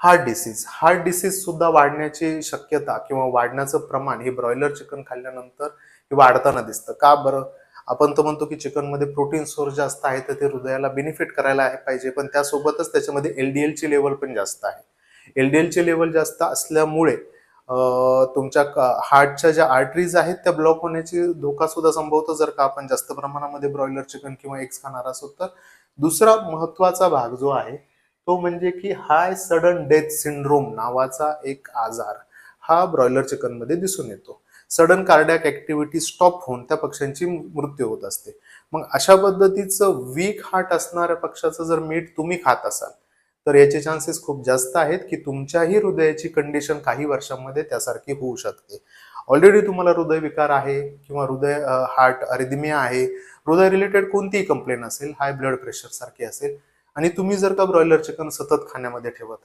Heart disease सुद्धा वाढण्याची शक्यता किंवा वाढण्याचं प्रमाण हे ब्रॉयलर चिकन खाल्ल्यानंतर हे वाढताना दिसतं. का बरं? आपण तर म्हणतो की चिकनमध्ये प्रोटीन सोर्स जास्त आहे, तर ते हृदयाला बेनिफिट करायला पाहिजे, पण त्यासोबतच त्याच्यामध्ये LDL ची लेवल पण जास्त आहे. LDL ची लेवल जास्त असल्यामुळे तुमच्या हार्टच्या ज्या आर्टरीज आहेत त्या ब्लॉक होण्याची धोका सुद्धा संभवतो, जर का आपण जास्त प्रमाणामध्ये ब्रॉयलर चिकन किंवा एग्स खाणार असो तर. दुसरा महत्वाचा भाग जो आहे तो म्हणजे की हाय सडन डेथ सिंड्रोम नावाचा एक आजार हा ब्रॉयलर चिकन मध्ये दिसून येतो. सडन कार्डियक ऍक्टिव्हिटी स्टॉप होऊन त्या पक्ष्यांची मृत्यू होत असते. मग अशा पद्धतीचं वीक हार्ट असणाऱ्या पक्षाचं जर मीठ तुम्ही खात असाल तर याचे चान्सेस खूप जास्त आहेत की तुमच्याही हृदयाची कंडिशन काही वर्षांमध्ये त्यासारखी होऊ शकते. ऑलरेडी तुम्हाला हृदयविकार आहे किंवा हार्ट अरिदमिया आहे, हृदय रिलेटेड कोणतीही कंप्लेंट असेल, हाय ब्लड प्रेशर सारखी असेल, आणि तुम्ही जर का ब्रॉयलर चिकन सतत खाण्यामध्ये ठेवत